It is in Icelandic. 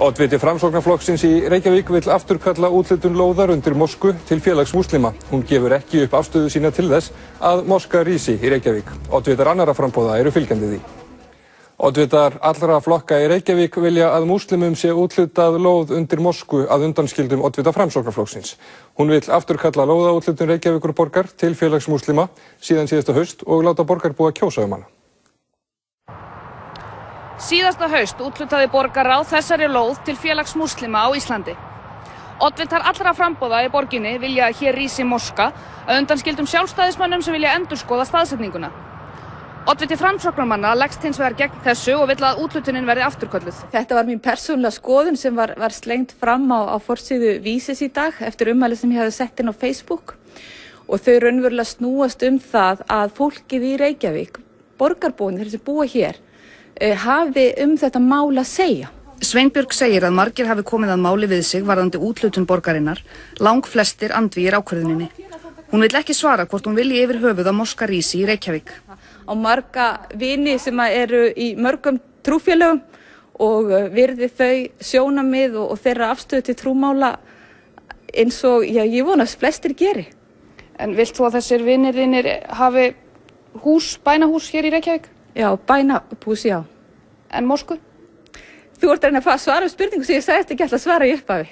Oddviti Framsóknarflokksins í Reykjavík vill afturkalla úthlutun lóðar undir mosku til félags múslima. Hún gefur ekki upp afstöðu sína til þess að moska rísi í Reykjavík. Oddvitar annarra framboða eru fylgjandi því. Oddvitar allra flokka í Reykjavík vilja að múslimum sé úthlutað lóð undir mosku að undanskildum oddvita Framsóknarflokksins. Hún vill afturkalla lóðaúthlutun Reykjavíkurborgar til félags múslima síðan síðasta haust og láta borgarbúa kjósa hana. Síðasta haust úthlutaði borgarráð þessari lóð til félags múslima á Íslandi. Oddvitar allra framboða í borginni vilja að hér rísi moska að undanskildum sjálfstæðismönnum sem vilja endurskoða staðsetninguna. Oddviti Framsóknarmanna leggst hins vegar gegn þessu og vill að úthlutunin verði afturkölluð. Þetta var mín persónulega skoðun sem var slengt fram á forsíðu Vísis í dag eftir ummæli sem ég hafði sett inn á Facebook. Og þau raunverulega snúast það að fólkið í Reykjavík, borgarbúin, þeir sem búa hér, hafi þetta mál að segja. Sveinbjörg segir að margir hafi komið að máli við sig varðandi úthlutun borgarinnar, langflestir andvígir ákvörðuninni. Hún vill ekki svara hvort hún vilji yfir höfuð að moska rísi í Reykjavík. Á marga vini sem eru í mörgum trúfélögum og virði þau sjónarmið og þeirra afstöðu til trúmála eins og ég vonast flestir geri. En vilt þú að þessir vinir þínir hafi bænahús hér í Reykjavík? Já, bænahús, já. En mosku? Þú ert að reyna að svara spurningu sem ég sagðist ekki alltaf svara í upphafi.